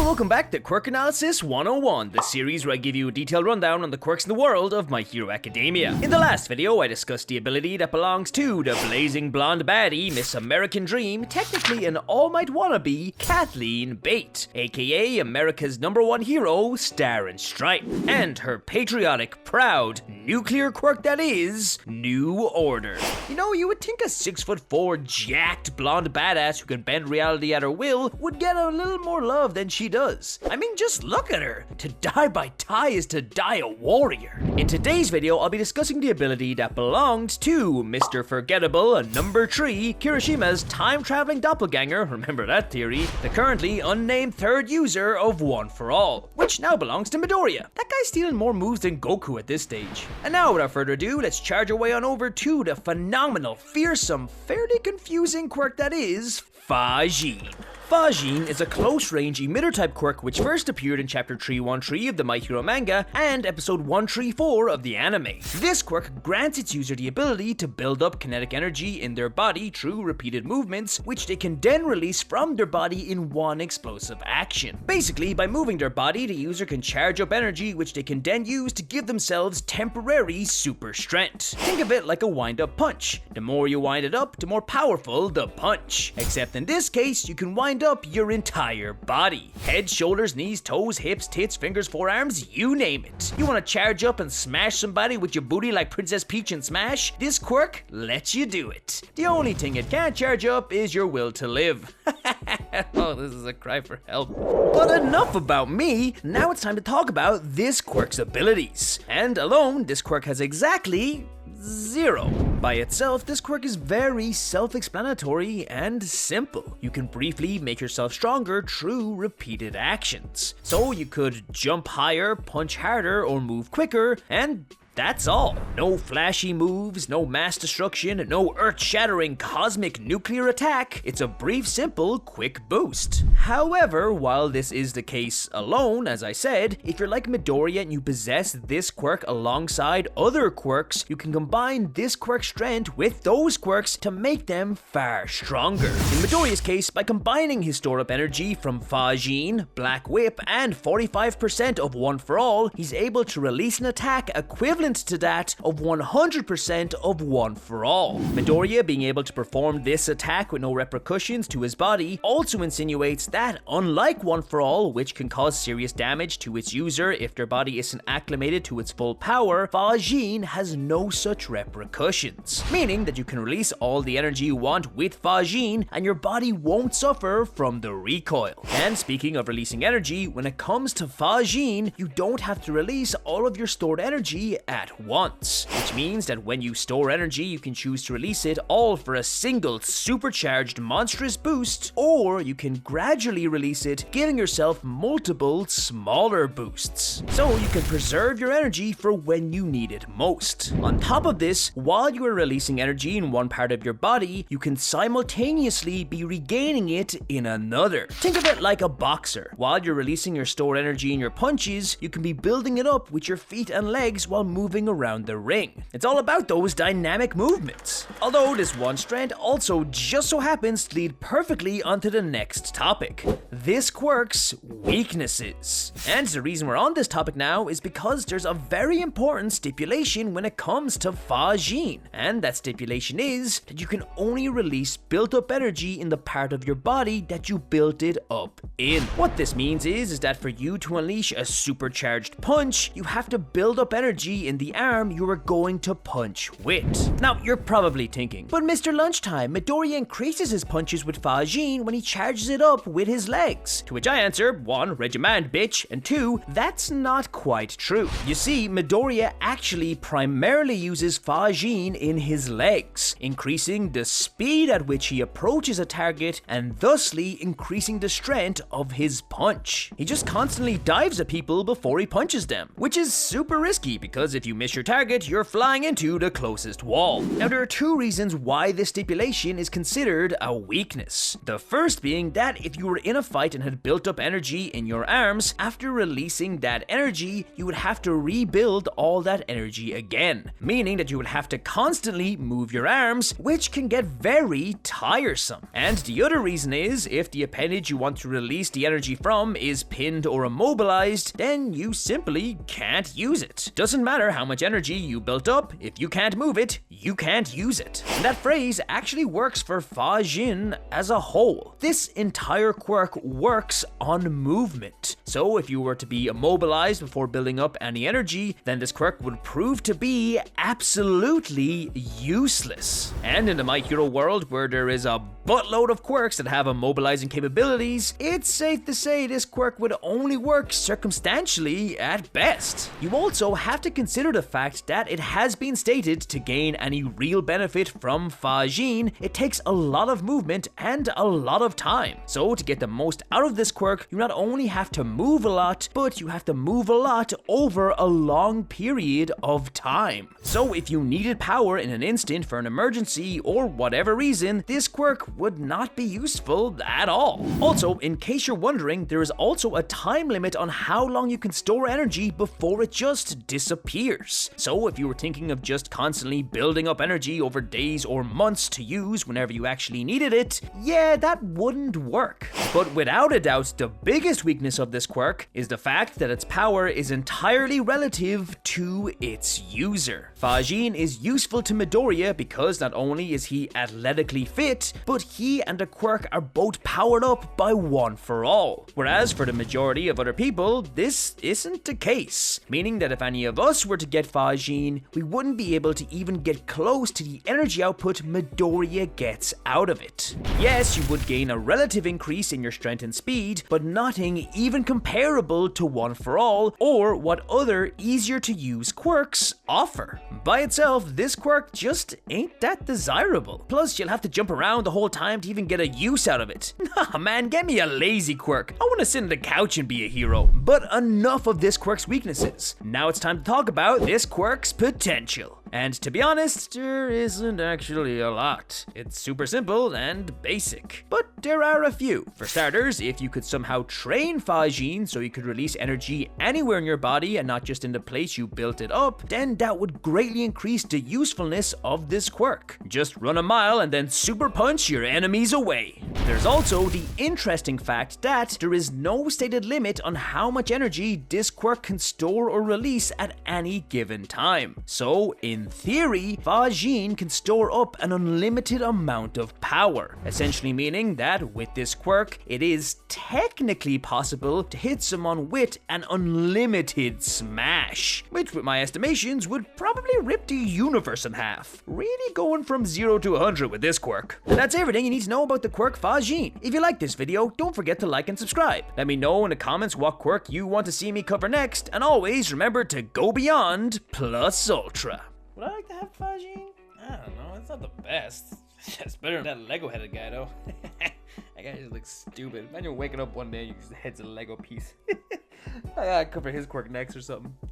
welcome back to Quirk Analysis 101, the series where I give you a detailed rundown on the quirks in the world of My Hero Academia. In the last video, I discussed the ability that belongs to the blazing blonde baddie, Miss American Dream, technically an all-might wannabe, Cathleen Bate, aka America's #1 hero, Star and Stripe, and her patriotic, proud, nuclear quirk that is, New Order. You know, you would think a 6'4", jacked blonde badass who can bend reality at her will would get a little more love than she does. I mean, just look at her. To die by tie is to die a warrior. In today's video, I'll be discussing the ability that belonged to Mr. Forgettable, a number 3, Kirishima's time-traveling doppelganger, remember that theory, the currently unnamed third user of One for All, which now belongs to Midoriya. That guy's stealing more moves than Goku at this stage. And now, without further ado, let's charge our way on over to the phenomenal, fearsome, fairly confusing quirk that is Fa Jin. Fa Jin is a close-range emitter-type quirk which first appeared in Chapter 313 of the My Hero Manga and Episode 134 of the anime. This quirk grants its user the ability to build up kinetic energy in their body through repeated movements, which they can then release from their body in one explosive action. Basically, by moving their body, the user can charge up energy which they can then use to give themselves temporary super strength. Think of it like a wind-up punch. The more you wind it up, the more powerful the punch. Except in this case, you can wind up your entire body. Head, shoulders, knees, toes, hips, tits, fingers, forearms, you name it. You want to charge up and smash somebody with your booty like Princess Peach and Smash? This quirk lets you do it. The only thing it can't charge up is your will to live. Oh, this is a cry for help. But enough about me, now it's time to talk about this quirk's abilities. And alone, this quirk has exactly 0. By itself, this quirk is very self-explanatory and simple. You can briefly make yourself stronger through repeated actions. So you could jump higher, punch harder, or move quicker, and that's all. No flashy moves, no mass destruction, no earth-shattering cosmic nuclear attack. It's a brief, simple, quick boost. However, while this is the case alone, as I said, if you're like Midoriya and you possess this quirk alongside other quirks, you can combine this quirk's strength with those quirks to make them far stronger. In Midoriya's case, by combining his stored-up energy from Fa Jin, Black Whip, and 45% of One for All, he's able to release an attack equivalent to that of 100% of One for All. Midoriya being able to perform this attack with no repercussions to his body also insinuates that, unlike One for All, which can cause serious damage to its user if their body isn't acclimated to its full power, Fa Jin has no such repercussions, meaning that you can release all the energy you want with Fa Jin and your body won't suffer from the recoil. And speaking of releasing energy, when it comes to Fa Jin, you don't have to release all of your stored energy at once, which means that when you store energy, you can choose to release it all for a single supercharged monstrous boost, or you can gradually release it, giving yourself multiple smaller boosts. So you can preserve your energy for when you need it most. On top of this, while you are releasing energy in one part of your body, you can simultaneously be regaining it in another. Think of it like a boxer. While you're releasing your stored energy in your punches, you can be building it up with your feet and legs while moving around the ring. It's all about those dynamic movements. Although this one strand also just so happens to lead perfectly onto the next topic. This quirk's weaknesses. And the reason we're on this topic now is because there's a very important stipulation when it comes to Fa Jin. And that stipulation is that you can only release built up energy in the part of your body that you built it up in. What this means is that for you to unleash a supercharged punch, you have to build up energy in the arm you are going to punch with. Now, you're probably thinking, but Mr. Lunchtime, Midoriya increases his punches with Fa Jin when he charges it up with his legs. To which I answer, 1, read your mind, bitch, and 2, that's not quite true. You see, Midoriya actually primarily uses Fa Jin in his legs, increasing the speed at which he approaches a target and thusly increasing the strength of his punch. He just constantly dives at people before he punches them, which is super risky because if you miss your target, you're flying into the closest wall. Now, there are two reasons why this stipulation is considered a weakness. The first being that if you were in a fight and had built up energy in your arms, after releasing that energy, you would have to rebuild all that energy again, meaning that you would have to constantly move your arms, which can get very tiresome. And the other reason is, if the appendage you want to release the energy from is pinned or immobilized, then you simply can't use it. Doesn't matter how much energy you built up, if you can't move it, you can't use it. And that phrase actually works for Fa Jin as a whole. This entire quirk works on movement. So if you were to be immobilized before building up any energy, then this quirk would prove to be absolutely useless. And in the My Hero world, where there is a buttload of quirks that have immobilizing capabilities, it's safe to say this quirk would only work circumstantially at best. You also have to consider the fact that it has been stated to gain any real benefit from Fa Jin, it takes a lot of movement and a lot of time. So to get the most out of this quirk, you not only have to move a lot, but you have to move a lot over a long period of time. So if you needed power in an instant for an emergency or whatever reason, this quirk would not be useful at all. Also, in case you're wondering, there is also a time limit on how long you can store energy before it just disappears. So if you were thinking of just constantly building up energy over days or months to use whenever you actually needed it, yeah, that wouldn't work. But without a doubt, the biggest weakness of this quirk is the fact that its power is entirely relative to its user. Fa Jin is useful to Midoriya because not only is he athletically fit, but he and the quirk are both powered up by One for All. Whereas for the majority of other people, this isn't the case, meaning that if any of us were to get Fa Jin, we wouldn't be able to even get close to the energy output Midoriya gets out of it. Yes, you would gain a relative increase in your strength and speed, but nothing even comparable to One for All or what other easier to use quirks offer. By itself, this quirk just ain't that desirable. Plus, you'll have to jump around the whole time to even get a use out of it. Nah man, get me a lazy quirk. I want to sit on the couch and be a hero. But enough of this quirk's weaknesses. Now it's time to talk about this quirk's potential. And to be honest, there isn't actually a lot. It's super simple and basic, but there are a few. For starters, if you could somehow train Fa Jin so you could release energy anywhere in your body and not just in the place you built it up, then that would greatly increase the usefulness of this quirk. Just run a mile and then super punch your enemies away. There's also the interesting fact that there is no stated limit on how much energy this quirk can store or release at any given time. So, in theory, Fa Jin can store up an unlimited amount of power, essentially meaning that with this quirk, it is technically possible to hit someone with an unlimited smash, which with my estimations would probably rip the universe in half. Really going from 0 to 100 with this quirk. And that's everything you need to know about the quirk Fa Jin. If you like this video, don't forget to like and subscribe. Let me know in the comments what quirk you want to see me cover next, and always remember to go beyond plus ultra. Would I like to have Fa Jin? I don't know, it's not the best. It's better than that Lego-headed guy, though. That guy just looks stupid. Imagine waking up one day and your head's a Lego piece. I gotta cover his quirk next or something.